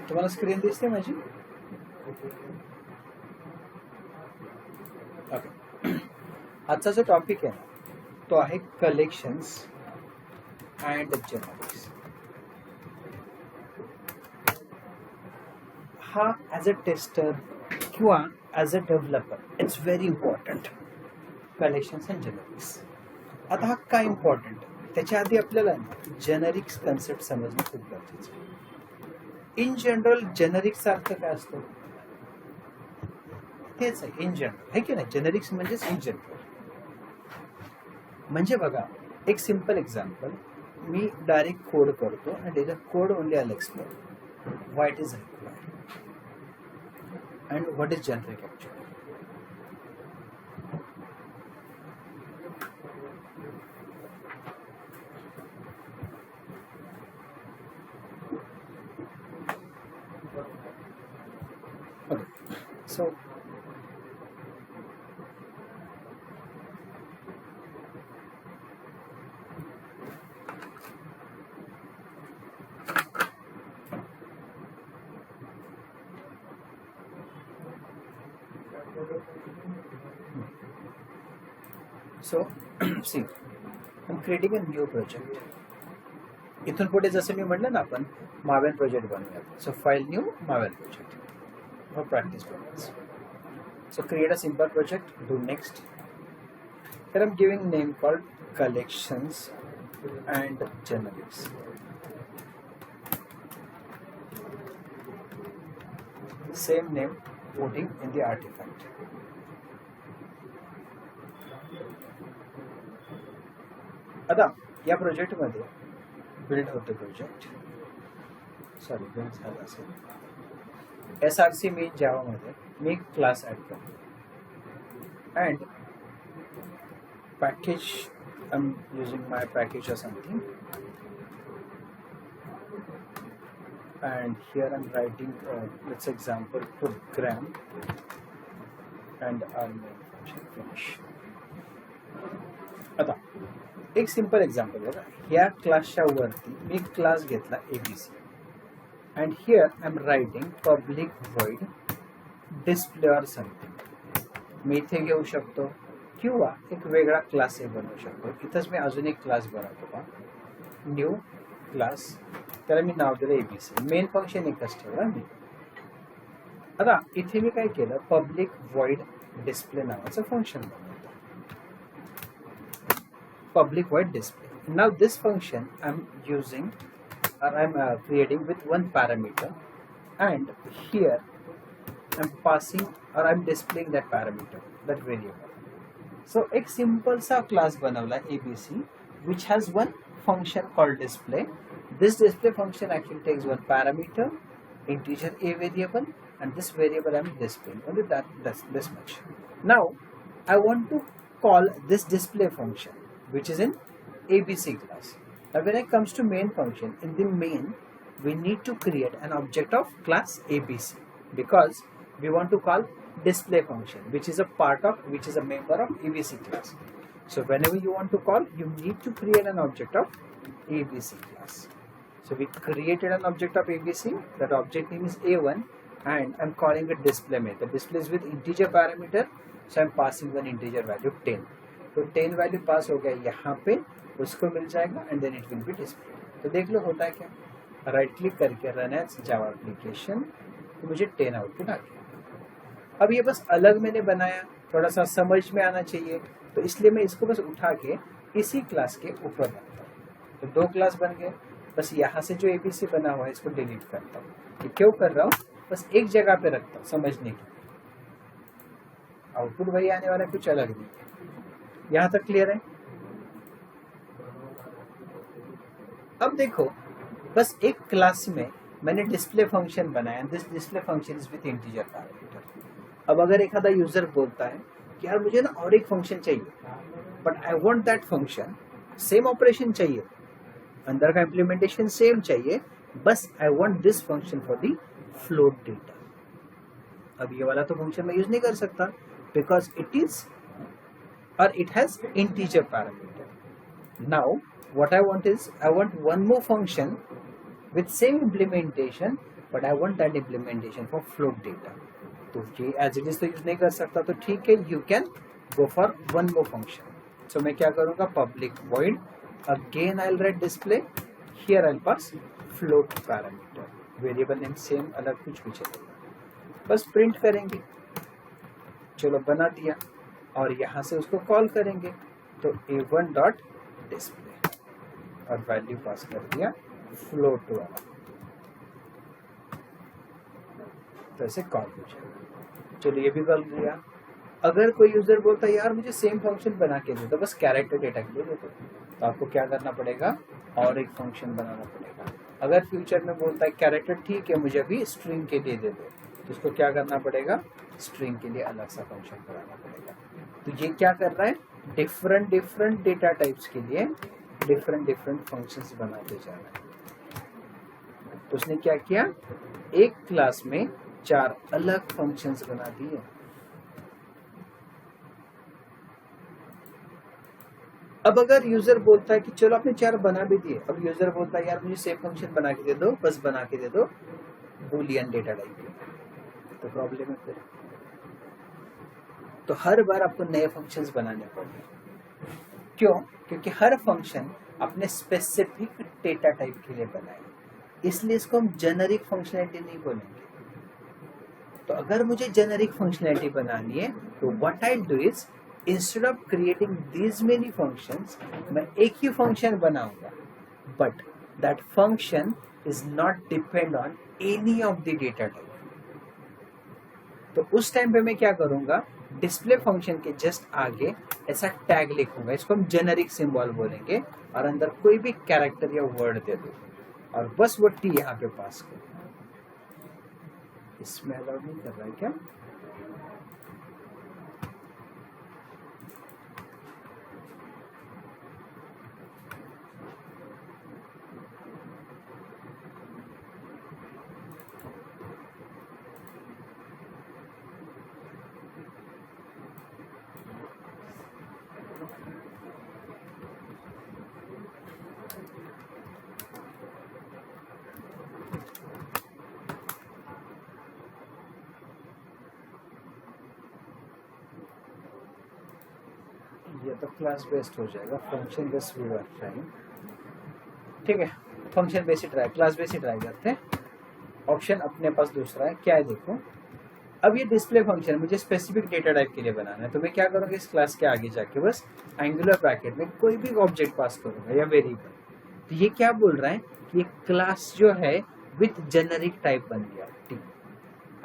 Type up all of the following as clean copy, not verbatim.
तुम्हाला स्क्रीन दिसते माझी? ओके. आजचा जो टॉपिक आहे ना तो आहे कलेक्शन्स अँड जेनरिक्स. हा ॲज अ टेस्टर किंवा as a developer it's very important. Collections and generics. आता हा काय इम्पॉर्टंट? त्याच्या आधी आपल्याला जेनरिक्स कन्सेप्ट समजणं खूप गरजेचं आहे. इन जनरल जेनरिक्सचा अर्थ काय असतो? तेच आहे इन जनरल, आहे की नाही? जेनरिक्स म्हणजेच इन जनरल. म्हणजे बघा, एक सिम्पल एक्झाम्पल, मी डायरेक्ट कोड करतो आणि the code only I explain why it is required and what is generic actually. So see, I'm creating a new project. इथून पुढे जसं मी म्हटलं ना आपण मावेल प्रोजेक्ट बनवूया. सो फाईल न्यू मावेल project for practice purpose. So create a simple project, do next. Here I'm giving name called collections and generics. Same name putting in the artifact. आता या प्रोजेक्टमध्ये बिल्ड होतं प्रोजेक्ट. सॉरी बिल्ड झालं असेल. SRC मी जावामध्ये मी क्लास ॲड करतो and package I am using my package or something, and here I'm writing let's example program and our main function finish. आता एक सिंपल एक्झाम्पल बघा. या क्लासच्या वरती मी क्लास घेतला ABC and here I'm writing public void display or something. मी इथे घेऊ शकतो किंवा एक वेगळा क्लास बनवू शकतो. इथंच मी अजून एक क्लास बनवतो का, न्यू क्लास, त्याला मी नाव दिलं ABC. मेन फंक्शन एकच ठेवलं मी. आता इथे मी काय केलं, पब्लिक void display नावाचं फंक्शन बनवतो. Public void display. Now this function I'm using or I'm creating with one parameter, and here I'm passing or I'm displaying that parameter, that variable. So एक simple सा class बनवला ABC which has one function called display. This display function actually takes one parameter, integer a variable, and this variable I'm displaying. Only that's this much. Now I want to call this display function which is in ABC class. Now when it comes to main function, in the main we need to create an object of class ABC because we want to call display function which is a member of ABC class. So whenever you want to call, you need to create an object of ABC class. So we created an object of ABC. That object name is A1 and I'm calling it display method. Display is with integer parameter, so I'm passing one integer value 10. तो 10 value pass हो गया यहाँ पे, उसको मिल जाएगा and then it will be display. तो देख लो होता है क्या, राइट क्लिक करके रन एज जावा एप्लीकेशन, तो मुझे 10 आउटपुट आ गया. अब ये बस अलग मैंने बनाया, थोड़ा सा समझ में आना चाहिए, तो इसलिए मैं इसको बस उठा के इसी क्लास के ऊपर रखता हूँ. तो 2 क्लास बन गए. बस यहाँ से जो ABC बना हुआ है इसको डिलीट करता हूँ. ये क्यों कर रहा हूँ, बस एक जगह पे रखता हूँ समझने के लिए. आउटपुट वही आने वाला, कुछ अलग नहीं है. यहाँ तक क्लियर है? अब देखो, बस एक क्लास में मैंने डिस्प्ले फंक्शन बनाया. This display function is with integer parameter. अब अगर एक आधा यूजर बोलता है कि यार मुझे ना और एक फंक्शन चाहिए, but I want that function, same operation चाहिए, अंदर का इम्प्लीमेंटेशन सेम चाहिए, बस I want this function for the float data. अब ये वाला तो फंक्शन मैं यूज नहीं कर सकता because it is or it has integer parameter. Now what I want is I want one more function with same implementation but I want that implementation for float data. तो ये as it is तो use नहीं कर सकता, तो ठीक है, you can go for one more function. So मैं क्या करूंगा, public void again I will write display, here I will pass float parameter, variable name same, अलग कुछ भी चलेगा, बस प्रिंट करेंगे। चलो बना दिया, और यहाँ से उसको कॉल करेंगे, तो a1 डॉट डिस्प्ले और वैल्यू पास कर दिया फ्लोट वाला, तो ऐसे कॉल हो जाएगा। चलो ये भी कर दिया। अगर कोई यूजर बोलता है यार मुझे सेम फंक्शन बना के दे, तो बस कैरेक्टर डेटा के लिए दे दो, तो आपको क्या करना पड़ेगा, और एक फंक्शन बनाना पड़ेगा। अगर फ्यूचर में बोलता है कैरेक्टर ठीक है मुझे अभी स्ट्रिंग के लिए दे दो, तो उसको क्या करना पड़ेगा, स्ट्रिंग के लिए अलग सा फंक्शन बनाना पड़ेगा। तो ये क्या कर रहा है, डिफरेंट डिफरेंट डेटा टाइप्स के लिए डिफरेंट डिफरेंट फंक्शंस बनाते जा रहा है। तो उसने क्या किया, एक क्लास में 4 अलग फंक्शंस बना दिए। अब अगर यूजर बोलता है कि चलो आपने 4 बना भी दिए, अब यूजर बोलता है यार मुझे सेम फंक्शन बना के दे दो, बस बना के दे दो बूलियन डेटा टाइप के, तो प्रॉब्लम है फिर। तो हर बार आपको नए फंक्शंस बनाने पड़ेंगे। क्यों? क्योंकि हर फंक्शन अपने स्पेसिफिक डेटा टाइप के लिए बनाए, इसलिए इसको हम जेनेरिक फंक्शनैलिटी नहीं बोलेंगे। तो अगर मुझे जेनेरिक फंक्शनैलिटी बनानी है, तो what I do is, instead of creating these many functions, मैं एक ही फंक्शन बनाऊंगा, but that function is not depend on any of the data type. तो उस टाइम पे मैं क्या करूंगा, डिस्प्ले फंक्शन के जस्ट आगे ऐसा टैग लिखूंगा, इसको हम जेनेरिक सिंबल बोलेंगे, और अंदर कोई भी कैरेक्टर या वर्ड दे दो, और बस वो टी यहाँ पे पास करो। इसमें अलाउ नहीं कर रहा है क्या? ये तो क्लास बेस्ड हो जाएगा, फंक्शन बेस्ड भी वर्क टाइम, ठीक है। फंक्शन बेस्ड ही ट्राई, क्लास बेस्ड ही ट्राई करते हैं। ऑप्शन अपने पास दूसरा है, क्या है देखो। अब ये डिस्प्ले फंक्शन मुझे स्पेसिफिक डेटा टाइप के लिए बनाना है, तो मैं क्या करूँगा, इस क्लास के आगे जाके बस एंगुलर ब्रैकेट में कोई भी ऑब्जेक्ट पास करूंगा या वेरिएबल। तो ये क्या बोल रहा है कि क्लास जो है विथ जेनेरिक टाइप बन गया टी।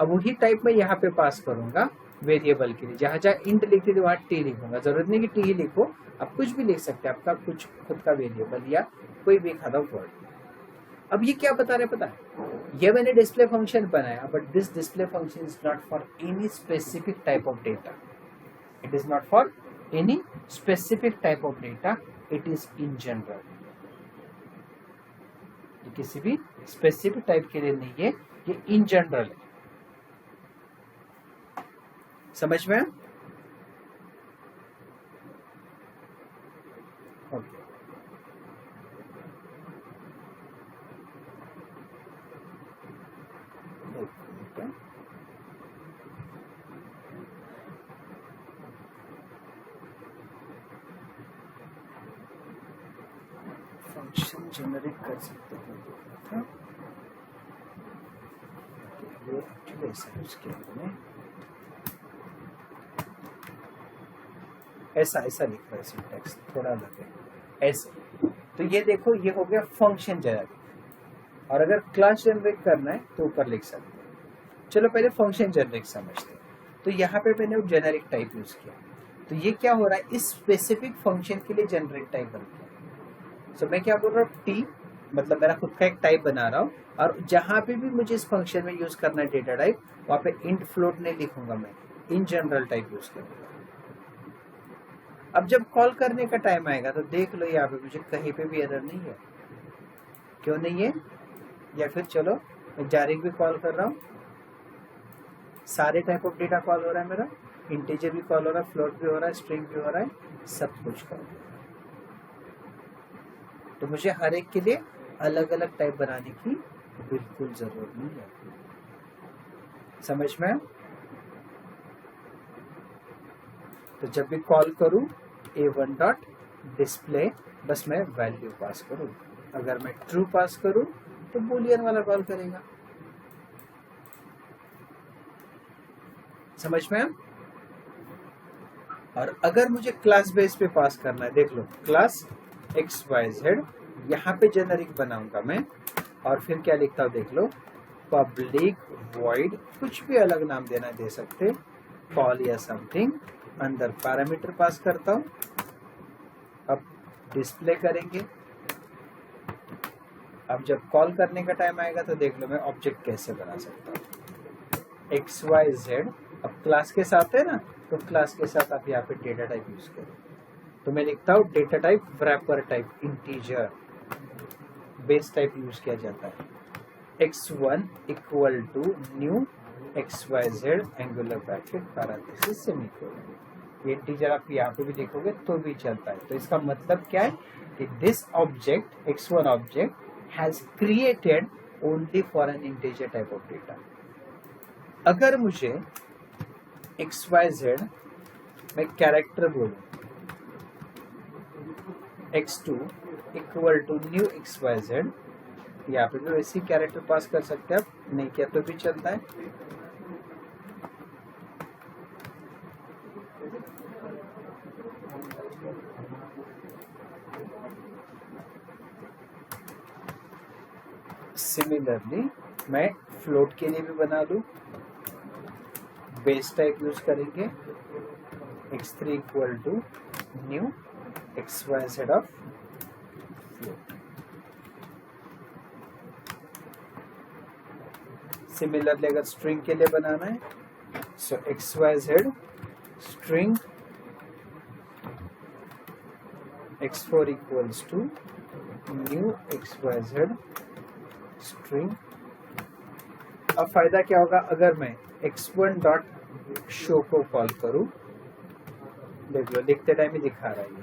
अब वही टाइप मैं यहाँ पे पास करूंगा वेरिएबल के लिए, जहाँ जहाँ इंट लिखते थे वहाँ टी लिखूंगा, जरूरत नहीं कि टी ही लिखो, आप कुछ भी लिख सकते हैं, आपका कुछ खुद का वेरिएबल या कोई भी खादा वर्ड। अब ये क्या बता रहे पता है, ये मैंने डिस्प्ले फंक्शन बनाया, but this display function is not for any specific type of data, it is not for any specific type of data, it is in general. ये किसी भी स्पेसिफिक टाइप के लिए नहीं है, ये इन जनरल है। समझ में? ओके। फंक्शन जेनरेट कर सकते हैं, ये एक्चुअली ऐसा यूज किया मैंने, ऐसा ऐसा लिख रहा है, सिंटैक्स थोड़ा अलग है ऐसे। तो ये देखो, ये हो गया फंक्शन जेनरेट, और अगर क्लास जनरेट करना है तो ऊपर लिख सकते हैं। चलो पहले फंक्शन जनरेट समझते हैं। तो यहाँ पे मैंने जेनेरिक टाइप यूज किया, तो ये क्या हो रहा है, इस स्पेसिफिक फंक्शन के लिए जेनेरिक टाइप बन गया। सो मैं क्या बोल रहा हूँ, टी मतलब मेरा खुद का एक टाइप बना रहा हूँ, और जहाँ पे भी मुझे इस फंक्शन में यूज करना है डेटा टाइप, वहाँ पे इंट फ्लोट नहीं लिखूंगा, मैं इन जनरल टाइप यूज करूंगा। अब जब कॉल करने का टाइम आएगा तो देख लो यहाँ पे मुझे कहीं पे भी एरर नहीं है, क्यों नहीं है? या फिर चलो मैं डायरेक्ट भी कॉल कर रहा हूँ, सारे टाइप ऑफ डेटा कॉल हो रहा है मेरा, इंटीजर भी कॉल हो रहा है, फ्लोट भी हो रहा है, स्ट्रिंग भी हो रहा है, सब कुछ कॉल हो रहा है। तो मुझे हर एक के लिए अलग अलग टाइप बनाने की बिल्कुल जरूरत नहीं है। समझ में? तो जब भी कॉल करूं a1 डॉट डिस्प्ले, बस मैं वैल्यू पास करूं। अगर मैं ट्रू पास करूं तो बूलियन वाला कॉल करेगा। समझ में? और अगर मुझे क्लास बेस पे पास करना है, देख लो क्लास XYZ, यहाँ पे जेनरिक बनाऊंगा मैं, और फिर क्या लिखता हूँ देख लो, पब्लिक वॉइड, कुछ भी अलग नाम देना दे सकते, कॉल या समथिंग, अंदर पैरामीटर पास करता हूँ। अब डिस्प्ले करेंगे। अब जब कॉल करने का टाइम आएगा तो देख लो मैं ऑब्जेक्ट कैसे बना सकता हूँ। XYZ अब क्लास के साथ है ना, तो क्लास के साथ आप यहाँ पे डेटा टाइप यूज करो। तो मैं लिखता हूँ data type wrapper type integer, base type use किया जाता है। x1 equal to new XYZ angular bracket parenthesis semicolon. ये इंटीजर आप यहाँ पे भी लिखोगे तो भी चलता है। तो इसका मतलब क्या है कि this object x1 object has created only for an integer type of data. अगर मुझे XYZ में कैरेक्टर बोलूं, x2 equal to new XYZ, यहाँ पे भी वैसे ही कैरेक्टर पास कर सकते हैं आप, नहीं किया तो भी चलता है। सिमिलरली मैं फ्लोट के लिए भी बना लूं, बेस टाइप यूज करेंगे, x3 equal to new XYZ of float. Similarly अगर स्ट्रिंग के लिए बनाना है, so XYZ string x4 equals to new XYZ string. अब फायदा क्या होगा, अगर मैं x1 डॉट शो को कॉल करूं, देख लो लिखते टाइम ही दिखा रहा है ये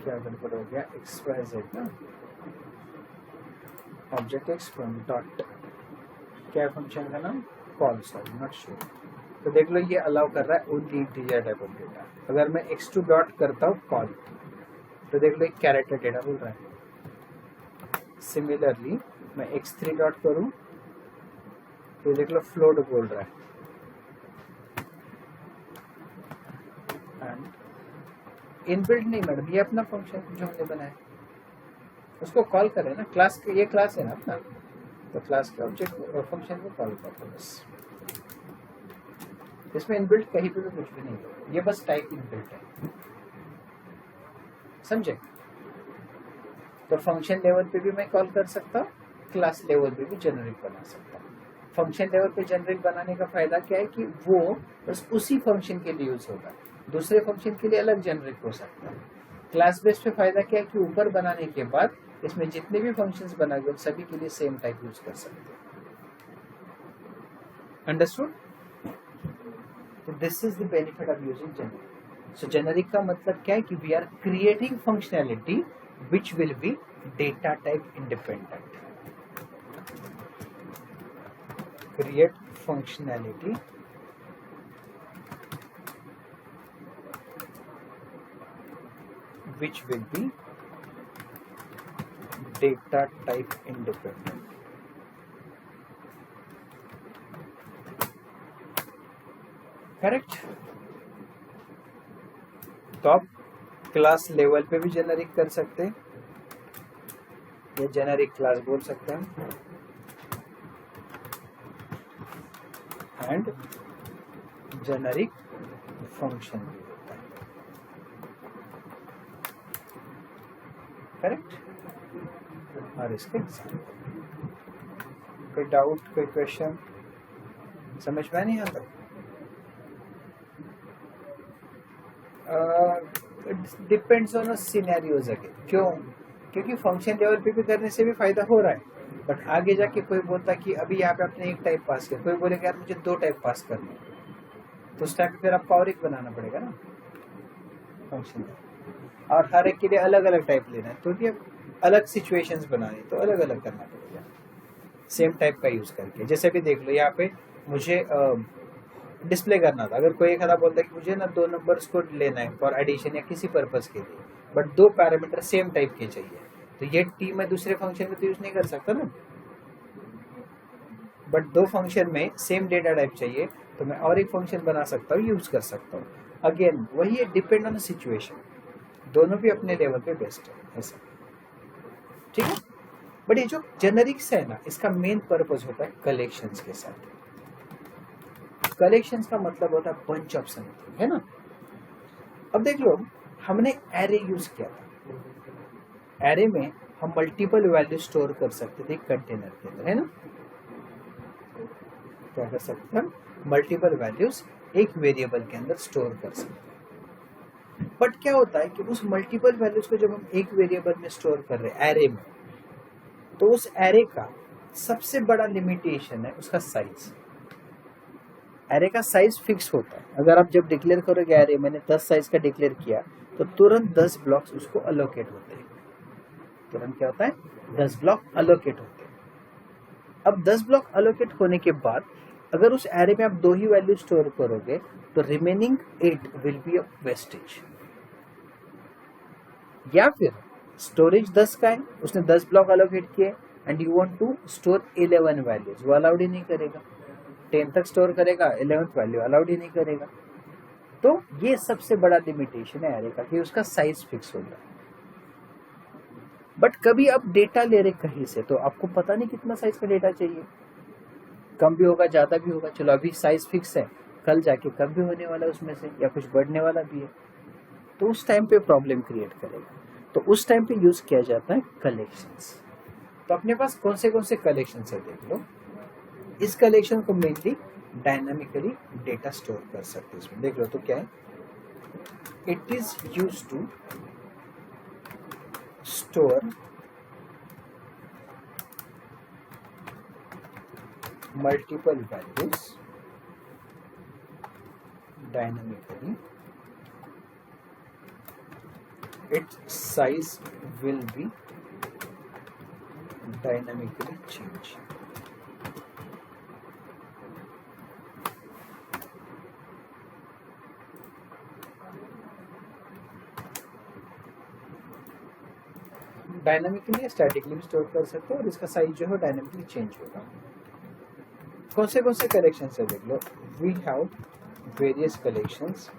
क्या गड़बड़ हो गया, XYZ ना ऑब्जेक्ट x1 डॉट क्या फंक्शन का नाम, कॉल, सॉरी नॉट शो। तो देख लो ये अलाउ कर रहा है only integer type of data. अगर मैं x2 डॉट करता हूँ कॉल, तो देख लो एक कैरेक्टर डेटा बोल रहा है। सिमिलरली मैं x3 डॉट करूं तो देख लो फ्लोट बोल रहा है। एंड इनबिल्ट नहीं मैडम, ये अपना फंक्शन जो हमने बनाया उसको कॉल करें ना, क्लास, ये क्लास है ना अपना, तो क्लास के ऑब्जेक्ट और फंक्शन को कॉल करो बस। इसमें इनबिल्ट कहीं पे भी कुछ भी नहीं है, ये बस टाइप इनबिल्ट है, समझे? तो फंक्शन लेवल पे भी मैं कॉल कर सकता हूँ, क्लास लेवल पे भी जेनरिक बना सकता हूँ। फंक्शन लेवल पे जेनरिक बनाने का फायदा क्या है कि वो बस उसी फंक्शन के लिए यूज होगा, दूसरे फंक्शन के लिए अलग जेनरिक हो सकता है। क्लास बेस पे फायदा क्या है कि ऊपर बनाने के बाद इसमें जितने भी फंक्शंस बना गए सभी के लिए सेम टाइप यूज कर सकते हैं। अंडरस्टूड? तो this is the benefit of using generic. So generic का मतलब क्या है कि we are creating functionality which will be data type independent. Create functionality which will be data type independent. Correct? तो आप क्लास लेवल पे भी जेनरिक कर सकते हैं, या जेनरिक क्लास बोल सकते हैं, एंड जेनरिक फंक्शन भी होता है। करेक्ट? और इसके एग्जाम्पल, कोई डाउट, कोई क्वेश्चन समझ में नहीं आता? Depends on scenarios again. क्यों? क्योंकि फंक्शन लेवल पे भी करने से भी फायदा हो रहा है, बट आगे जाके कोई बोलता कि अभी यहाँ पे आपने एक टाइप पास किया, कोई बोलेगा यार मुझे 2 टाइप पास करना है, तो उस टाइप पे फिर आपको और एक बनाना पड़ेगा ना फंक्शन। और हर एक के लिए अलग अलग टाइप लेना है, तो ये अलग सिचुएशंस बनानी, तो अलग अलग करना पड़ेगा सेम टाइप का यूज करके। जैसे भी देख लो यहाँ पे मुझे डिस्प्ले करना था, अगर कोई एक आधा बोलता है कि मुझे ना 2 नंबर्स को लेना है फॉर एडिशन या किसी पर्पस के लिए, बट 2 पैरामीटर सेम टाइप के चाहिए, तो ये टी मैं दूसरे फंक्शन में तो यूज नहीं कर सकता ना, बट 2 फंक्शन में सेम डेटा टाइप चाहिए तो मैं और एक फंक्शन बना सकता हूँ, यूज कर सकता हूँ। अगेन वही है, डिपेंड ऑन सिचुएशन, दोनों भी अपने लेवल पे बेस्ट है ऐसा, ठीक है। बट ये जो जेनरिक्स है ना, इसका मेन पर्पस होता है कलेक्शंस के साथ। कलेक्शंस का मतलब होता है बंच ऑफ समथिंग, है ना। अब देख लो, हमने एरे यूज किया था, एरे में हम मल्टीपल वैल्यू स्टोर कर सकते थे कंटेनर के अंदर, है ना। क्या कर सकते हैं, मल्टीपल वैल्यूज एक वेरिएबल के अंदर स्टोर कर सकते हैं। बट क्या होता है कि उस मल्टीपल वैल्यूज को जब हम एक वेरिएबल में स्टोर कर रहे हैं एरे में, तो उस एरे का सबसे बड़ा लिमिटेशन है उसका साइज। एरे का साइज फिक्स होता है, अगर आप जब डिक्लेयर करोगे एरे मैंने 10 साइज का डिक्लेयर किया, तो तुरंत 10 ब्लॉक्स उसको अलोकेट होते हैं, तुरंत क्या होता है 10 ब्लॉक अलोकेट होते हैं। अब 10 ब्लॉक अलोकेट होने के बाद अगर उस एरे में आप 2 ही वैल्यू स्टोर करोगे, तो remaining 8 will be a wastage. या फिर स्टोरेज 10 का है, उसने 10 ब्लॉक अलोकेट किए and you want to store 11 values, वो अलाउड ही नहीं करेगा, 10 तक स्टोर करेगा, 11th वैल्यू अलाउड ही नहीं करेगा। तो ये सबसे बड़ा लिमिटेशन है एरे का कि उसका साइज फिक्स होगा। बट कभी आप डेटा ले रहे कहीं से, तो आपको पता नहीं कितना साइज का डेटा चाहिए, कम भी होगा ज्यादा भी होगा, चलो अभी साइज फिक्स है, कल जाके कम भी होने वाला है उसमें से, या कुछ बढ़ने वाला भी है, तो उस टाइम पे प्रॉब्लम क्रिएट करेगा। तो उस टाइम पे यूज किया जाता है कलेक्शंस। तो अपने पास कौन से कलेक्शंस है देख लो। इस कलेक्शन को मेनली डायनामिकली डेटा स्टोर कर सकते हैं इसमें, देख लो तो क्या है, it is used to store multiple values dynamically. Its size will be dynamically changed. Dynamically या स्टैटिकली भी स्टोर कर सकते हो, और इसका साइज जो है डायनामिकली चेंज होगा। कौन से कलेक्शन है देख लो। We have various collections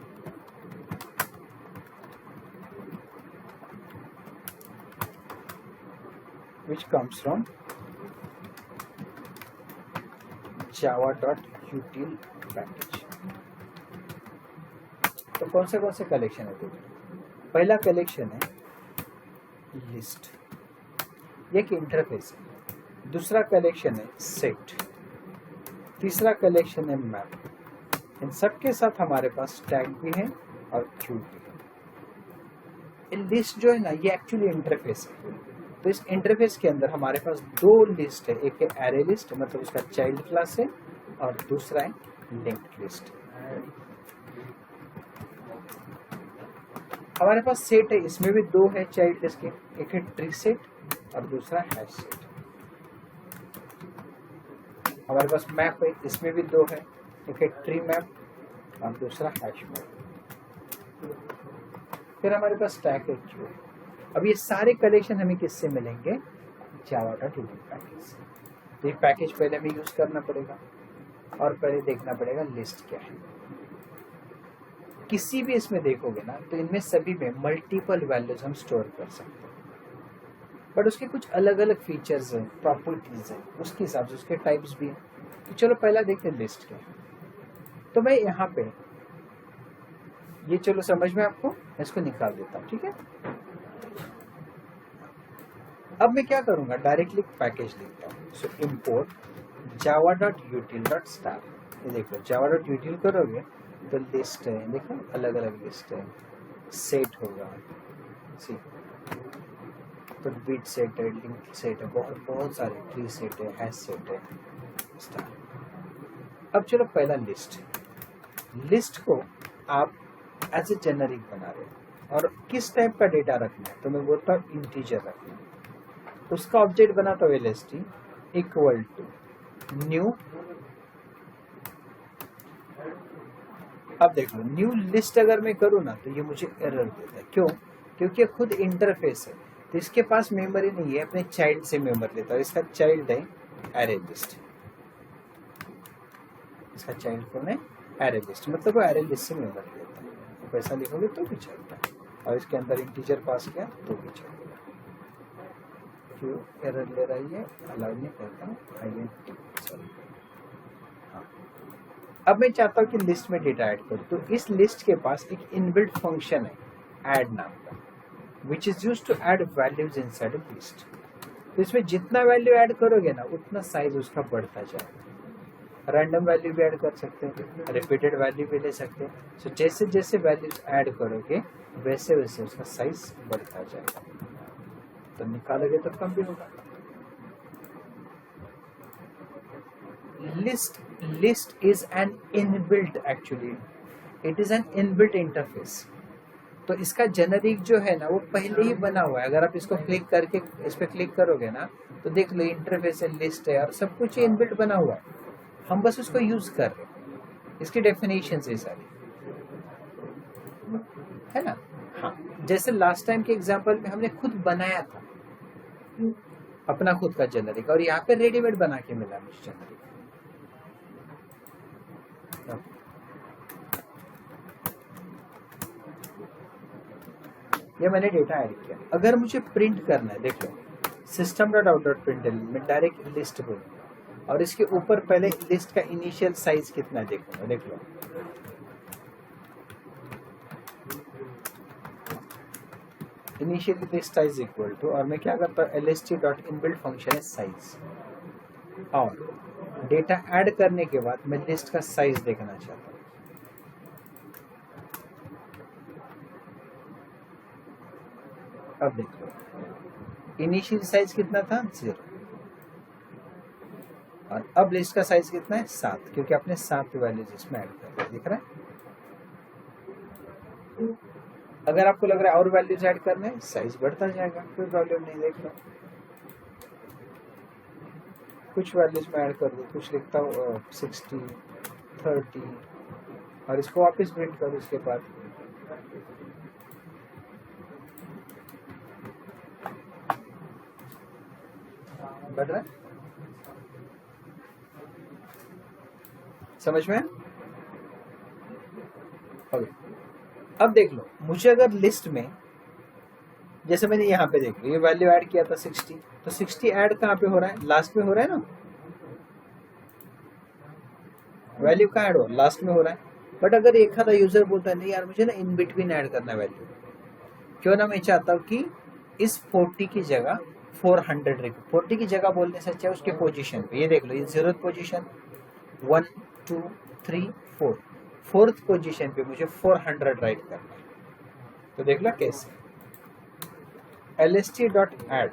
which comes from java.util package. तो कौन से कलेक्शन है देखो। पहला कलेक्शन है लिस्ट, ये एक इंटरफेस है। दूसरा कलेक्शन है सेट, तीसरा कलेक्शन है मैप। इन सब के साथ हमारे पास टैग भी है और क्यू भी है। लिस्ट जो है ना, ये एक्चुअली इंटरफेस है। तो इस इंटरफेस के अंदर हमारे पास 2 लिस्ट है, एक है एरे लिस्ट, मतलब उसका चाइल्ड क्लास है, और दूसरा है लिंक्ड लिस्ट। हमारे पास सेट है, इसमें भी 2 है चाइल्ड लिस्ट के, एक है ट्री सेट और दूसरा हैश सेट। हमारे पास मैप है, इसमें भी 2 है, एक है ट्री मैप और दूसरा हैश मैप। फिर हमारे पास टैग है क्यू। अब ये सारे कलेक्शन हमें किससे मिलेंगे, java.util पैकेज से। तो ये पैकेज पहले हमें यूज करना पड़ेगा और पहले देखना पड़ेगा लिस्ट क्या है। किसी भी इसमें देखोगे ना, तो इनमें सभी में मल्टीपल वैल्यूज हम स्टोर कर सकते हैं, बट उसके कुछ अलग अलग फीचर्स हैं, प्रॉपर्टीज हैं, उसके हिसाब से उसके टाइप्स भी हैं। तो चलो पहला देखते हैं लिस्ट क्या है। तो मैं यहाँ पे ये, चलो समझ में आपको, इसको निकाल देता हूँ, ठीक है। अब मैं क्या करूंगा, डायरेक्टली पैकेज लिखता हूँ। सो इम्पोर्ट java.util.star। ये देखो java.util करोगे तो लिस्ट है, देखो अलग अलग लिस्ट है, सेट होगा, तो बिट सेट है, लिंक सेट है, बहुत सारे, ट्री सेट है, हैश सेट है, स्टार। अब चलो पहला लिस्ट को आप एज ए जेनरिक बना रहे हो, और किस टाइप का डेटा रखना है, तो मैं बोलता हूँ इंटीजर रखना है। उसका ऑब्जेक्ट बनाता हूँ lst इक्वल टू न्यू। अब देख लो न्यू लिस्ट अगर मैं करूँ ना तो ये मुझे एरर देता है। क्यों? क्योंकि खुद इंटरफेस है, तो इसके पास मेमोरी नहीं है, अपने चाइल्ड से मेमोरी लेता है। इसका चाइल्ड है एरे लिस्ट, इसका चाइल्ड कौन है? एरे लिस्ट, मतलब वो एरे लिस्ट से मेमोरी लेता है। तो ऐसा लिखोगे तो भी चलता है, और इसके अंदर इंटीजर पास किया तो भी चलेगा। क्यों एरर ले रही है? अलाउ नहीं करता हूँ, सॉरी। हाँ, अब मैं चाहता हूँ कि लिस्ट में डेटा ऐड करूँ, तो इस लिस्ट के पास एक इनबिल्ट फंक्शन है ऐड नाम का, which is used to add values inside a list. तो इसमें जितना वैल्यू ऐड करोगे ना उतना साइज उसका बढ़ता जाएगा। रैंडम वैल्यू भी ऐड कर सकते हैं, रिपीटेड वैल्यू भी ले सकते हैं। सो जैसे जैसे वैल्यूज ऐड करोगे वैसे वैसे उसका साइज बढ़ता जाएगा, तो निकालोगे तो कम भी होगा। List is an inbuilt, actually it is an inbuilt interface. तो इसका जेनरिक जो है ना वो पहले ही बना हुआ है। अगर आप इसको क्लिक करके इस पे क्लिक करोगे ना तो देख लो इंटरफेस है, लिस्ट है, और सब कुछ इनबिल्ट बना हुआ है। हम बस उसको यूज कर रहे हैं, इसकी डेफिनेशन है सारी, है ना। हाँ, जैसे लास्ट टाइम के एग्जांपल में हमने खुद बनाया था अपना खुद का जेनरिक, और यहाँ पे रेडीमेड बना के मिला मुझे जेनरिक। ये मैंने डेटा ऐड किया। अगर मुझे प्रिंट करना है, देख लो system.out.println में डायरेक्ट लिस्ट बोलूंगा, और इसके ऊपर पहले लिस्ट का इनिशियल साइज कितना है देखूंगा। देख लो initial list size equal to, और मैं क्या करता हूँ lst.inbuilt फंक्शन है साइज, और डेटा ऐड करने के बाद मैं लिस्ट का साइज देखना चाहता हूँ। अब देख लो इनिशियल साइज कितना था 0, और अब लिस्ट का साइज कितना है 7, क्योंकि आपने 7 वैल्यूज इसमें ऐड कर दिया। दिख रहा है? अगर आपको लग रहा है और वैल्यूज ऐड करने साइज बढ़ता जाएगा, कोई प्रॉब्लम नहीं। देख लो कुछ वैल्यूज में ऐड कर दो, कुछ लिखता हूँ 60, 30, और इसको वापस प्रिंट करो। इसके बाद बढ़ रहा है, समझ में? ओके, अब देख लो मुझे अगर लिस्ट में, जैसे मैंने यहाँ पे देख लो ये वैल्यू ऐड किया था 60, तो 60 ऐड कहाँ पे हो रहा है? लास्ट में हो रहा है ना। वैल्यू कहाँ ऐड हो? लास्ट में हो रहा है। बट अगर एक आधा यूजर बोलता है नहीं यार मुझे ना इन बिटवीन ऐड करना है वैल्यू, क्यों ना मैं चाहता हूँ कि इस 40 की जगह 400 रखे। 40 की जगह बोलने से अच्छा उसके पोजीशन पे, ये देख लो ये 0th पोजीशन, 1 2 3 4, 4th पोजीशन पे मुझे 400 राइट करना है। तो देख लो कैसे lst.add,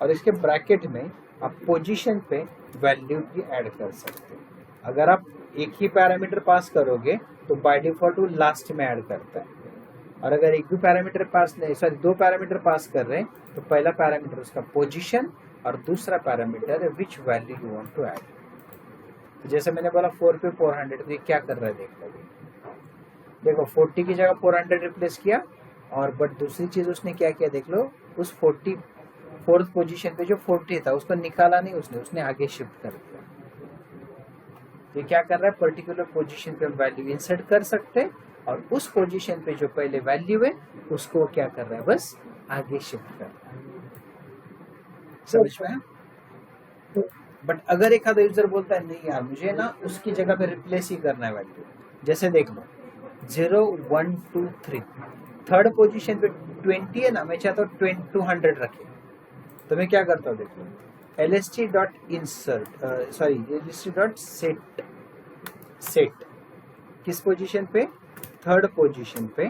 और इसके ब्रैकेट में आप पोजीशन पे वैल्यू भी ऐड कर सकते हो। अगर आप एक ही पैरामीटर पास करोगे तो बाय डिफॉल्ट वो लास्ट में ऐड करता है, और अगर एक भी पैरामीटर पास नहीं, सॉरी 2 पैरामीटर पास कर रहे हैं तो पहला पैरामीटर उसका पोजीशन और दूसरा पैरामीटर है which value you want to add. तो जैसे मैंने बोला 4 पे 400, तो ये क्या कर रहा है देख लो। देखो 40 की जगह 400 रिप्लेस किया, और बट दूसरी चीज उसने क्या किया देख लो, उस 44th पोजीशन पे जो 40 था उसको निकाला नहीं उसने आगे शिफ्ट कर दिया। तो क्या कर रहा है, पर्टिकुलर पोजीशन पे हम वैल्यू इंसर्ट कर सकते हैं, और उस पोजीशन पे जो पहले वैल्यू है उसको क्या कर रहा है, बस आगे शिफ्ट कर रहा है। समझ में? बट अगर एक आधा यूजर बोलता है नहीं यार मुझे ना उसकी जगह पे रिप्लेस ही करना है वैल्यू, जैसे देख लो 0 1 2 3, थर्ड पोजीशन पे 20 है ना, मैं चाहता हूँ 200 रखे, तो मैं क्या करता हूँ देख लो lst.set किस पोजीशन पे, थर्ड पोजीशन पे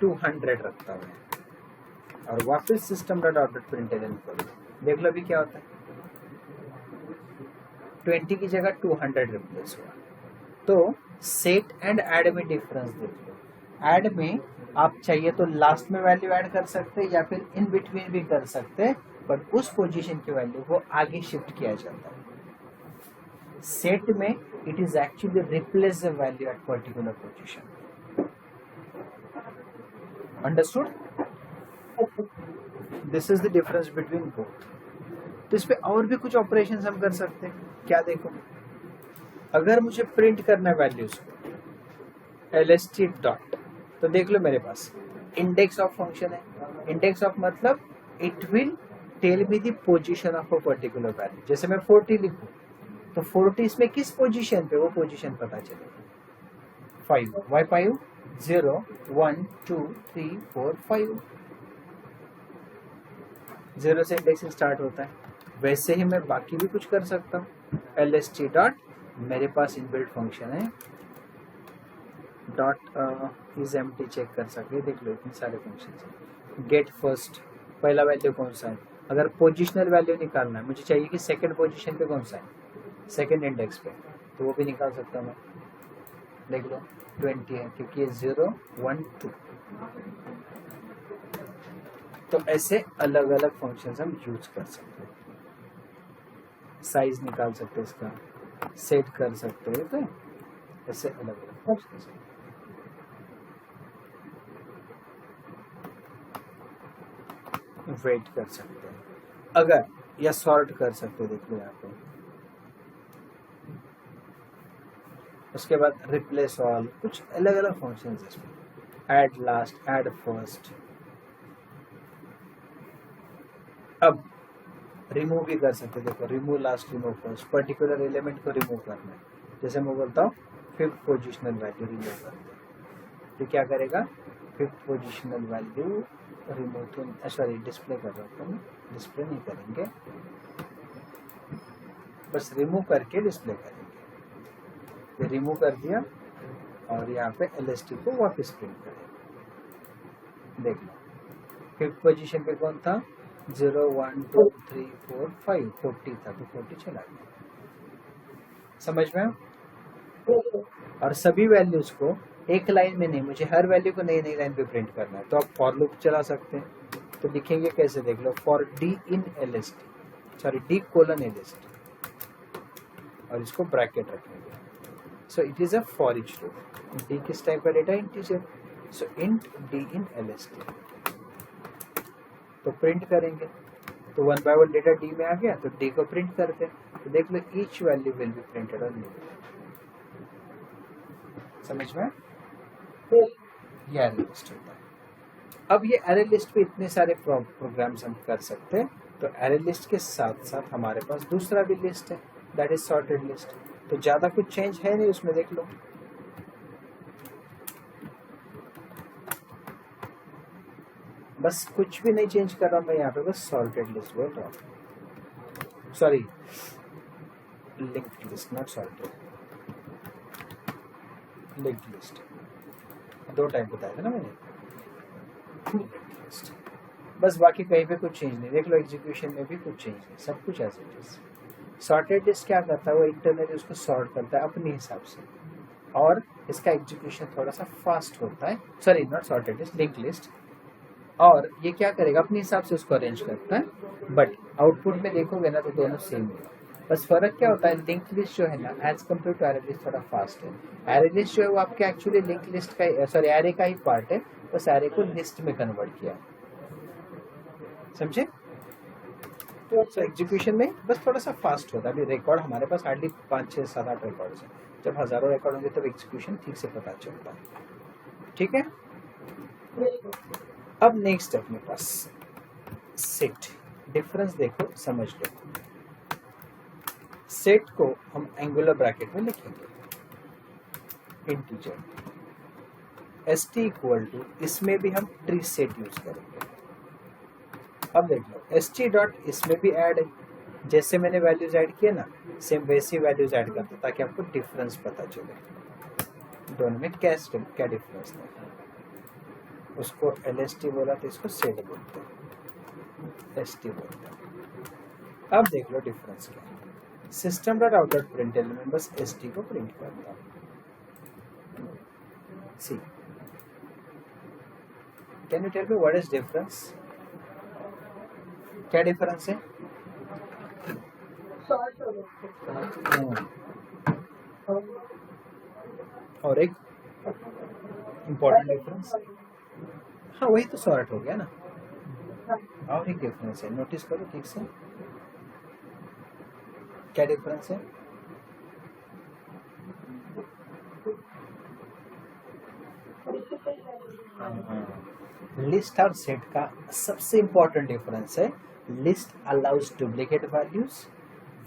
200 रखता हूँ, और वापस system.out.println करो। देख लो अभी क्या होता है, 20 की जगह 200 रिप्लेस हुआ। तो सेट एंड ऐड में डिफरेंस देख लो, ऐड में आप चाहिए तो लास्ट में वैल्यू ऐड कर सकते हैं या फिर इन बिटवीन भी कर सकते हैं, बट उस पोजीशन की वैल्यू को आगे शिफ्ट किया जाता है. सेट में it is actually replace the value at particular position. Understood? This is the difference between both. तो इस पे और भी कुछ ऑपरेशन हम कर सकते हैं. क्या देखो, अगर मुझे प्रिंट करना है वैल्यूज को एलएसटी डॉट, तो देख लो मेरे पास इंडेक्स ऑफ फंक्शन है. इंडेक्स ऑफ मतलब it will tell me the position of a particular value. जैसे मैं 40 लिखूं तो 40 में किस पोजीशन पे, वो पोजीशन पता चलेगा. 5 वाई 5 0 1 2 3 4 5. 0 से इंडेक्सिंग स्टार्ट होता है. वैसे ही मैं बाकी भी कुछ कर सकता हूँ. एल एस टी डॉट, मेरे पास इनबिल्ट फंक्शन है डॉट इज एम्प्टी चेक कर सकते. देख लो इतने सारे फंक्शन है. गेट फर्स्ट, पहला वैल्यू कौन सा है. अगर पोजिशनल वैल्यू निकालना है, मुझे चाहिए कि सेकंड पोजीशन पे कौन सा है, सेकंड इंडेक्स पे, तो वो भी निकाल सकता हूँ मैं. देख लो 20 है क्योंकि ये 0 1 2. तो ऐसे अलग अलग फंक्शंस हम यूज कर सकते हैं. साइज निकाल सकते हैं इसका, सेट कर सकते हैं. तो ऐसे अलग अलग फंक्शंस. वेट कर सकते हैं अगर, या सॉर्ट कर सकते हैं. देख लो यहाँ पे. उसके बाद रिप्लेस ऑल, कुछ अलग अलग फंक्शंस है इसमें. Add last, add first. अब रिमूव भी कर सकते. देखो remove last, remove first. Particular element को रिमूव करना है. जैसे मैं बोलता हूँ फिफ्थ पोजिशनल वैल्यू रिमूव करते हैं, तो क्या करेगा, फिफ्थ पोजिशनल वैल्यू रिमूव. तो सॉरी डिस्प्ले कर रहा हूँ, डिस्प्ले नहीं करेंगे, बस रिमूव करके डिस्प्ले करेंगे. ये रिमूव कर दिया और यहाँ पे एलएसटी को वापस प्रिंट करेंगे. देख लो फिफ्थ पोजीशन पे कौन था, 0 1 2 3 4 5. 40 था तो 40 चला गया. समझ में? और सभी वैल्यूज को एक लाइन में नहीं, मुझे हर वैल्यू को नई नई लाइन पे प्रिंट करना है, तो आप फॉर लूप चला सकते हैं. तो लिखेंगे कैसे, देख लो. For D in LST, sorry D colon LST, और इसको ब्रैकेट रखेंगे. So it is a for each loop. D किस टाइप का data, integer. So int D in LST, तो प्रिंट करेंगे. तो 1 by 1 डेटा डी में आ गया, तो डी को प्रिंट करते हैं. तो देख लो each value will be printed on D. समझ में? ये अरे लिस्ट होता है. अब ये अरे लिस्ट पे इतने सारे प्रोग्राम्स हम कर सकते हैं. तो अरे लिस्ट के साथ साथ हमारे पास दूसरा भी लिस्ट है, दैट इज सॉर्टेड लिस्ट. तो ज्यादा कुछ चेंज है नहीं उसमें. देख लो बस कुछ भी नहीं चेंज कर रहा हूं मैं यहाँ पे, बस सॉर्टेड लिस्ट बोल रहा हूँ. Sorry linked list, not sorted. Linked list 2 time बताया था ना मैंने. लिंक्ड लिस्ट बस, बाकी कहीं पे कुछ चेंज नहीं. देख लो एग्जीक्यूशन में भी कुछ चेंज नहीं, सब कुछ ऐसे इज. सॉर्टेड लिस्ट क्या करता है, वो इंटरनली उसको सॉर्ट करता है अपने हिसाब से, और इसका एग्जीक्यूशन थोड़ा सा फास्ट होता है. Sorry not sorted list, linked list. और ये क्या करेगा, अपने हिसाब से उसको अरेंज करता है. बट आउटपुट में देखोगे ना तो दोनों सेम है. बस फर्क क्या होता है, लिंक लिस्ट जो है ना as compare to array list थोड़ा फास्ट है. एरे लिस्ट जो है वो आपके एक्चुअली लिंक लिस्ट का, सॉरी एरे का ही पार्ट है, बस एरे को लिस्ट में कन्वर्ट किया. समझे? तो एग्जीक्यूशन में बस थोड़ा सा फास्ट होता है. अभी रिकॉर्ड हमारे पास हार्डली 5 6 7 8 रिकॉर्ड्स हैं. जब हजारों रिकॉर्ड होंगे तब एग्जीक्यूशन ठीक से पता चलता है. ठीक है. अब नेक्स्ट अपने पास सेट. डिफरेंस देखो, समझ लो. सेट को हम एंगुलर ब्रैकेट में लिखेंगे, इंटीजर st इक्वल टू, इसमें भी हम ट्री सेट यूज करेंगे. अब देख लो st डॉट, इसमें भी ऐड है. जैसे मैंने वैल्यूज ऐड किए ना, सेम वैसी वैल्यूज ऐड करते ताकि आपको डिफरेंस पता चले दोनों में क्या डिफरेंस है. उसको LST बोला तो इसको सेट बोलते हैं, ST बोलते हैं. अब देख लो डिफरेंस क्या है. System dot out dot print element बस ST को प्रिंट करता है. See can you tell me what is difference? क्या डिफरेंस है? और एक इम्पोर्टेंट डिफरेंस, हाँ वही तो सॉर्ट हो गया ना। और एक डिफरेंस है, नोटिस करो ठीक से, क्या डिफरेंस है? लिस्ट और सेट का सबसे इंपॉर्टेंट डिफरेंस है, list allows duplicate values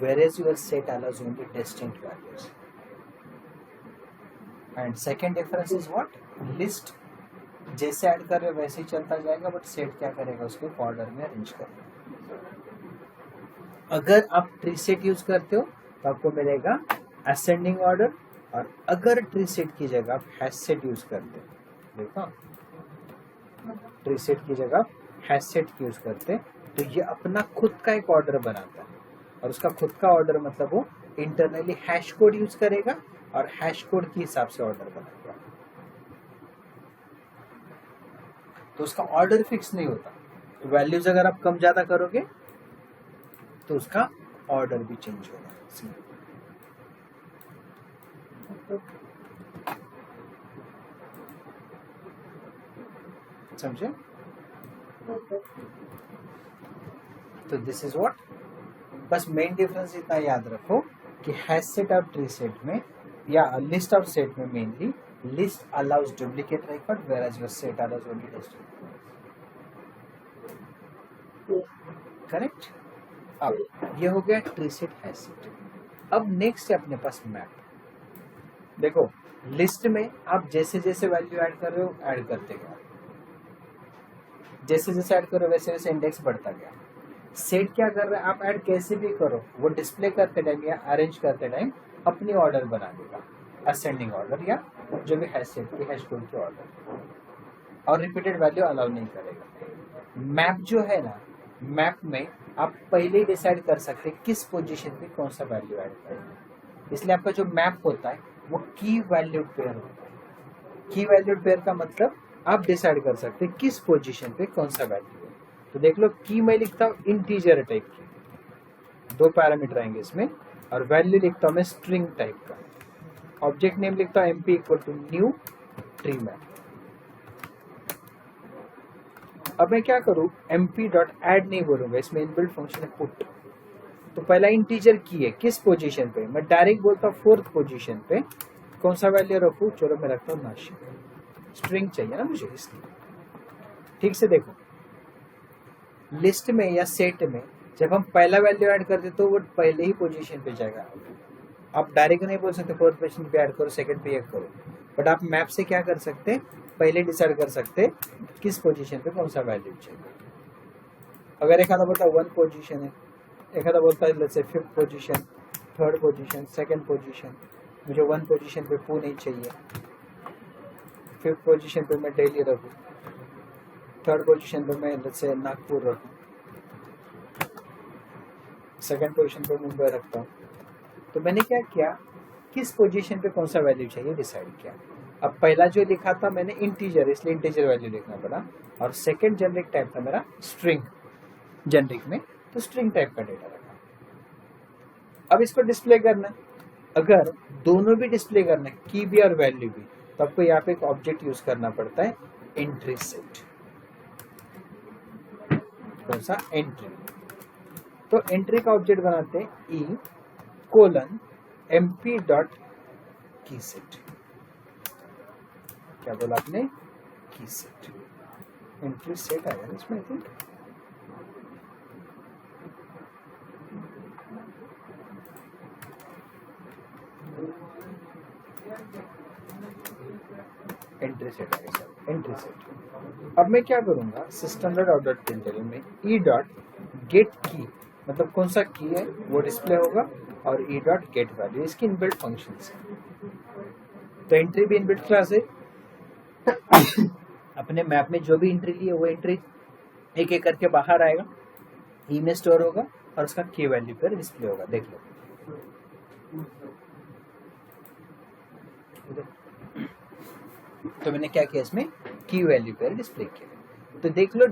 whereas your set allows only distinct values. And second difference is what? List जैसे ऐड कर रहे हो वैसे ही चलता जाएगा, बट सेट क्या करेगा, उसको ऑर्डर में अरेंज करेगा। अगर आप ट्री सेट यूज करते हो तो आपको मिलेगा असेंडिंग ऑर्डर, और अगर ट्री सेट की जगह आप हैश सेट यूज करते हो, देखो ट्री सेट की जगह हैश सेट यूज करते तो ये अपना खुद का एक ऑर्डर बनाता है, और उसका खुद का ऑर्डर मतलब वो इंटरनली हैश कोड यूज करेगा और हैश कोड के हिसाब से ऑर्डर बनाएगा, तो उसका ऑर्डर फिक्स नहीं होता। वैल्यूज अगर आप कम ज्यादा करोगे तो उसका ऑर्डर भी चेंज होगा। समझे? तो दिस इज व्हाट, बस मेन डिफरेंस इतना याद रखो कि हैश सेट और ट्री सेट में या लिस्ट और सेट में mainly list allows duplicate record whereas your set allows only distinct। Correct? अब ये हो गया ट्री सेट हैश सेट। अब नेक्स्ट है अपने पास मैप। देखो लिस्ट में आप जैसे जैसे वैल्यू ऐड कर रहे हो ऐड करते गया, जैसे जैसे ऐड करो वैसे वैसे इंडेक्स बढ़ता गया। सेट क्या कर रहा है, आप ऐड कैसे भी करो वो डिस्प्ले करते टाइम या अरेंज करते टाइम अपनी ऑर्डर बना देगा, असेंडिंग ऑर्डर या जो भी हैश सेट की हैश कोड की ऑर्डर, और रिपीटेड वैल्यू अलाउ नहीं करेगा। मैप जो है ना, मैप में आप पहले ही डिसाइड कर सकते हैं किस पोजीशन पे कौन सा वैल्यू ऐड करेंगे, इसलिए आपका जो मैप होता है वो की वैल्यूड पेयर होता है। की वैल्यूड पेयर का मतलब आप डिसाइड कर सकते हैं किस पोजीशन पे कौन सा वैल्यू है। तो देख लो की मैं लिखता हूँ इंटीजर टाइप की, 2 पैरामीटर आएंगे इसमें, और वैल्यू लिखता हूँ मैं स्ट्रिंग टाइप का। ऑब्जेक्ट नेम लिखता हूँ MP equal to new tree map. अब मैं क्या करूँ, एमपी डॉट एड नहीं बोलूंगा, इसमें इनबिल्ट फंक्शन है पुट। तो पहला इंटीजर की है किस पोजीशन पे, मैं डायरेक्ट बोलता हूँ 4th पोजीशन पे कौन सा वैल्यू रखूँ, चलो मैं रखता हूँ नाशिक। स्ट्रिंग चाहिए ना मुझे इसलिए। ठीक से देखो, लिस्ट में या सेट में जब हम पहला वैल्यू ऐड करते तो वो पहले ही पोजीशन पे जाएगा। आप डायरेक्ट नहीं बोल सकते 4th पोजीशन पे ऐड करो, 2nd पे ऐड करो, बट आप मैप से क्या कर सकते हैं, पहले डिसाइड कर सकते हैं किस पोजीशन पे कौन सा वैल्यू चाहिए। अगर एक आधा बोलता है 1 पोजीशन है, एक आधा बोलता है let's say 5th position, 3rd position, 2nd position, मुझे 1 पोजीशन पे पुणे चाहिए, 5th पोजीशन पे मैं दिल्ली रखूँ, 3rd पोजीशन पे मैं लेट्स से नागपुर रखूँ, 2nd पोजीशन पे मुंबई रखता हूँ। तो मैंने क्या किया, किस पोजीशन पे कौन सा वैल्यू चाहिए डिसाइड किया। अब पहला जो लिखा था मैंने इंटीजर, इसलिए इंटीजर वैल्यू लिखना पड़ा, और सेकंड जेनरिक टाइप था मेरा स्ट्रिंग जेनरिक में, तो स्ट्रिंग टाइप का डेटा रखा। अब इसको डिस्प्ले करना, अगर दोनों भी डिस्प्ले करना है, की भी और वैल्यू भी, तो आपको यहाँ पे एक ऑब्जेक्ट यूज करना पड़ता है एंट्री सेट। कौन सा, एंट्री। तो एंट्री का ऑब्जेक्ट बनाते हैं ई कोलन एमपी डॉट की सेट। क्या बोला आपने, की सेट। एंट्री सेट आया इसमें, आई थिंक एंट्री सेट आएगा सर, एंट्री सेट। अब मैं क्या करूंगा, system dot out dot println में ई डॉट गेट की, मतलब कौन सा की है वो डिस्प्ले होगा, और ई डॉट गेट वैल्यू इसकी इनबिल्ट फंक्शन है। तो एंट्री भी इनबिल्ट क्लास है। अपने मैप में जो भी एंट्री ली है वो एंट्री एक एक करके बाहर आएगा, ई में स्टोर होगा और उसका की वैल्यू पर डिस्प्ले होगा। देख लो, तो मैंने क्या किया, इसमें की वैल्यू पर डिस्प्ले किया। तो देख लो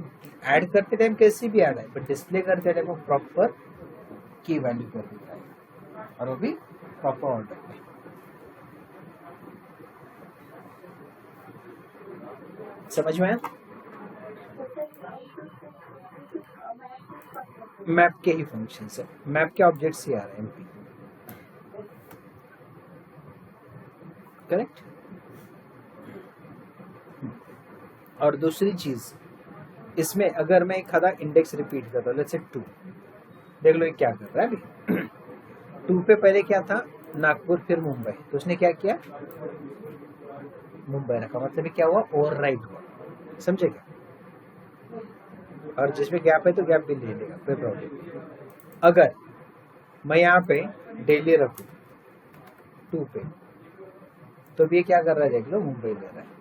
ऐड करते टाइम कैसी भी ऐड है, बट डिस्प्ले करते टाइम वो प्रॉपर की वैल्यू पर दिखाएगा और वो भी प्रॉपर ऑर्डर में। समझ में आया? मैप के ही फंक्शन है, मैप के ऑब्जेक्ट्स ही आ रहे हैं एमपी, करेक्ट। और दूसरी चीज इसमें अगर मैं एक आधा इंडेक्स रिपीट करता हूँ, लेट्स से 2, देख लो ये क्या कर रहा है अभी। 2 पे पहले क्या था, नागपुर फिर मुंबई, तो उसने क्या किया, मुंबई रखा, मतलब क्या हुआ, ओवरराइट हुआ, समझे क्या। और जिसमें गैप है तो गैप भी ले लेगा, कोई प्रॉब्लम। अगर मैं यहाँ पे दिल्ली रखूँ 2 पे, तो भी ये क्या कर रहा है देख लो, मुंबई ले रहा है।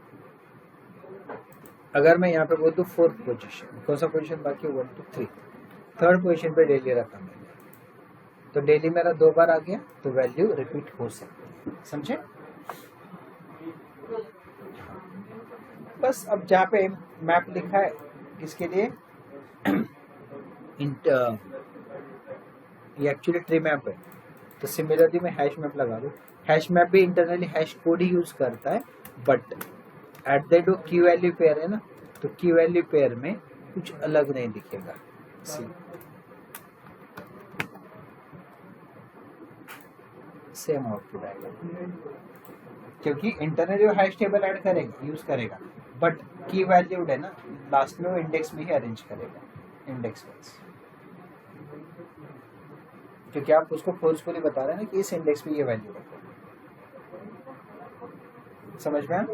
अगर मैं यहाँ पे बोल दूँ 4th पोजीशन, कौन सा पोजीशन बाकी, 1 2 3, 3rd पोजीशन पे दिल्ली रखा मैंने, तो दिल्ली मेरा 2 बार आ गया, तो वैल्यू रिपीट हो सकती है, समझे। बस अब जहाँ पे मैप लिखा है किसके लिए, ये एक्चुअली ट्री मैप है, तो सिमिलरली मैं हैश मैप लगा दूँ। हैश मैप भी इंटरनली हैश कोड ही यूज करता है, बट एट द एंड की वैल्यू पेयर है ना, तो की वैल्यू पेयर में कुछ अलग नहीं दिखेगा। सी सेम आउटपुट आएगा, क्योंकि इंटरनली वो हैश टेबल ऐड करेगा, यूज करेगा, बट की वैल्यूड है ना, लास्ट में वो इंडेक्स में ही अरेंज करेगा, इंडेक्स वाइज, क्योंकि आप उसको फोर्सफुली बता रहे हैं ना कि इस इंडेक्स में ये वैल्यू रखो। समझ में आया?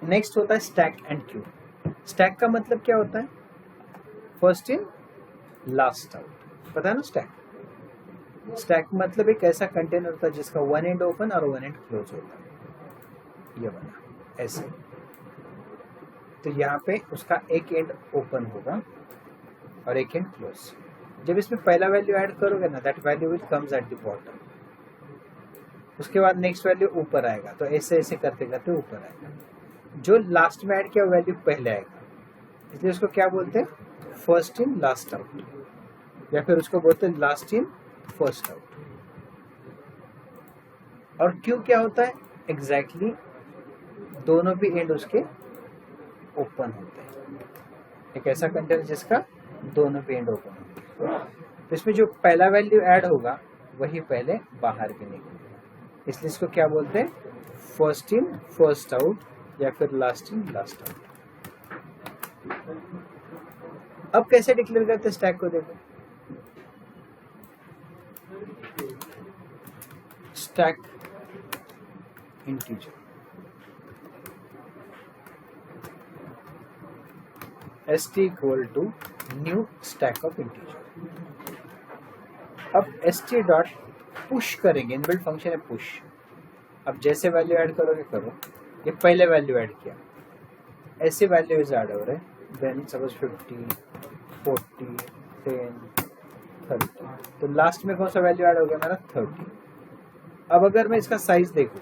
नेक्स्ट होता है स्टैक एंड क्यू। स्टैक का मतलब क्या होता है, फर्स्ट इन लास्ट आउट, पता है ना स्टैक। स्टैक मतलब एक ऐसा कंटेनर होता है जिसका वन एंड ओपन और वन एंड क्लोज होता है, ये बना ऐसे। तो यहाँ पे उसका एक एंड ओपन होगा और एक एंड क्लोज। जब इसमें पहला वैल्यू ऐड करोगे ना, that value will comes at the bottom, उसके बाद नेक्स्ट वैल्यू ऊपर आएगा, तो ऐसे ऐसे करते करते ऊपर आएगा। जो लास्ट में ऐड किया वैल्यू पहले आएगा, इसलिए उसको क्या बोलते हैं, फर्स्ट इन लास्ट आउट, या फिर उसको बोलते हैं लास्ट इन फर्स्ट आउट। और क्यू क्या होता है, एग्जैक्टली दोनों भी एंड उसके ओपन होते हैं, एक ऐसा कंटेनर जिसका दोनों भी एंड ओपन होते हैं। तो इसमें जो पहला वैल्यू ऐड होगा वही पहले बाहर भी निकलेगा, इसलिए इसको क्या बोलते हैं, फर्स्ट इन फर्स्ट आउट या फिर लास्ट इन लास्ट आउट। अब कैसे डिक्लेयर करते हैं स्टैक को, देखो stack integer, st equal to new stack of integer. अब st डॉट पुश करेंगे, इनबिल्ट फंक्शन है पुश। अब जैसे वैल्यू ऐड करोगे करो, ये पहले वैल्यू ऐड किया, ऐसे वैल्यूज ऐड हो रहे, देन सपोज 50 40 10 30, तो लास्ट में कौन सा वैल्यू ऐड हो गया मेरा 30। अब अगर मैं इसका साइज देखूं,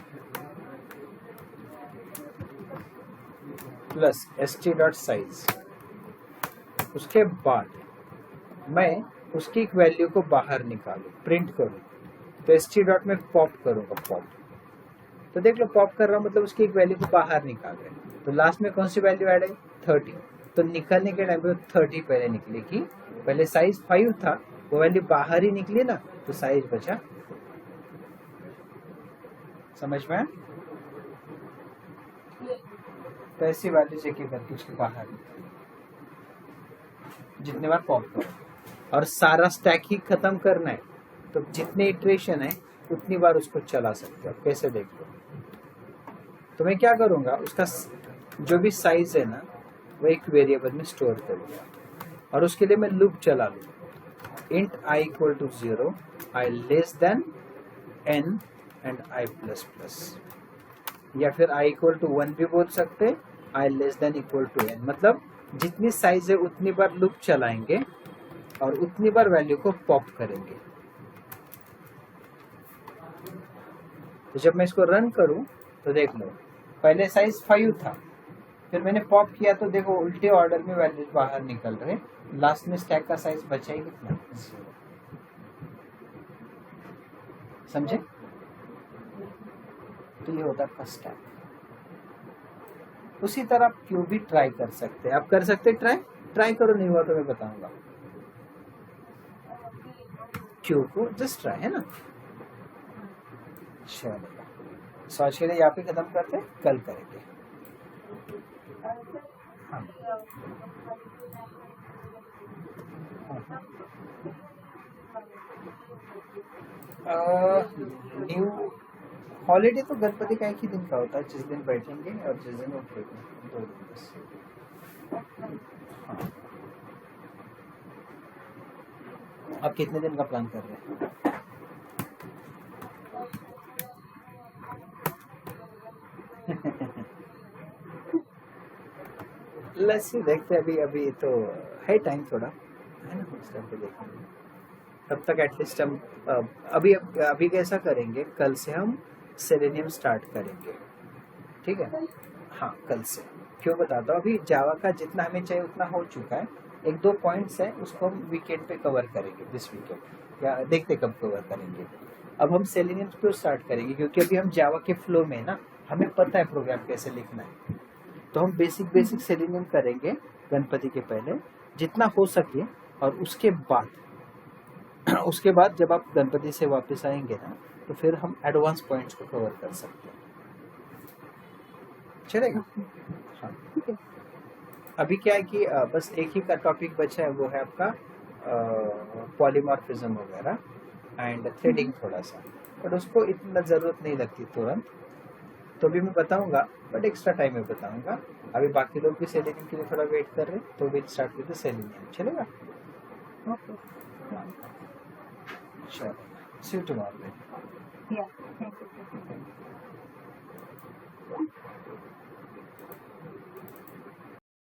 प्लस st डॉट साइज, उसके बाद मैं उसकी एक वैल्यू को बाहर निकालूं, प्रिंट करूं, तो st डॉट में पॉप करूंगा, पॉप, तो देख लो पॉप कर रहा हूं, मतलब उसकी एक वैल्यू को बाहर निकाल रहे हैं। तो लास्ट में कौन सी वैल्यू ऐड है, 30, तो निकलने के टाइम पे 30 पहले निकलेगी, पहले साइज 5 था, वो वैल्यू बाहर ही निकली ना, तो साइज बचा। समझ में? तो ऐसी वैल्यू चेक करके उसके बाहर जितने बार पॉप करो, और सारा स्टैक ही खत्म करना है, तो जितने इटरेशन है उतनी बार उसको चला सकते हो। कैसे देख लो, तो मैं क्या करूंगा, उसका जो भी साइज है ना वो एक वेरिएबल में स्टोर करूंगा, और उसके लिए मैं लूप चला लूँ, int i equal to 0, i less than n and i plus plus, या फिर i इक्वल टू 1 भी बोल सकते, i less than equal to n, मतलब जितनी साइज है उतनी बार लूप चलाएंगे और उतनी बार वैल्यू को पॉप करेंगे। तो जब मैं इसको रन करूं तो देख लो, पहले साइज 5 था, फिर मैंने पॉप किया तो देखो उल्टे ऑर्डर में वैल्यूज बाहर निकल रहे, लास्ट में स्टैक का साइज बचा ही कितना, 0। समझे? तो ये होता है स्टैक। उसी तरह आप क्यू भी ट्राई कर सकते हैं, आप कर सकते हैं ट्राई करो, नहीं हुआ तो मैं बताऊंगा। क्यू को जस्ट ट्राई, है ना। चलेगा, सो आज के लिए यहाँ पे खत्म करते हैं, कल करेंगे। हाँ। न्यू हॉलीडे तो गणपति का एक ही दिन का होता है, जिस दिन बैठेंगे और जिस दिन उठेंगे, 2 दिन बस। हाँ। आप कितने दिन का प्लान कर रहे हैं? लस्सी देखते हैं, अभी तो है टाइम थोड़ा, है ना, उस टाइम पे देखेंगे। तब तक एटलीस्ट हम अभी कैसा करेंगे, कल से हम सेलेनियम स्टार्ट करेंगे, ठीक है। हाँ, कल से। क्यों बताता हूँ, अभी जावा का जितना हमें चाहिए उतना हो चुका है, 1-2 पॉइंट्स है उसको हम वीकेंड पे कवर करेंगे, दिस वीकेंड, या देखते कब कवर करेंगे। अब हम सेलेनियम क्यों स्टार्ट करेंगे, क्योंकि अभी हम जावा के फ्लो में ना, हमें पता है प्रोग्राम कैसे लिखना है, तो हम बेसिक सेलेनियम करेंगे गणपति के पहले जितना हो सके, और उसके बाद जब आप गणपति से वापस आएंगे ना, तो फिर हम एडवांस पॉइंट्स को कवर कर सकते हैं, चलेगा। हाँ, अभी क्या है कि बस एक ही का टॉपिक बचा है, वो है आपका पॉलीमॉर्फिज्म वगैरह एंड थ्रेडिंग थोड़ा सा, बट उसको इतना ज़रूरत नहीं लगती तुरंत, तो भी मैं बताऊंगा, बट एक्स्ट्रा टाइम में बताऊंगा। अभी बाकी लोग भी सेलेनियम के लिए थोड़ा वेट कर रहे हैं, तो will start with the selenium, चलेगा। चलो, see you tomorrow. Yeah, thank you.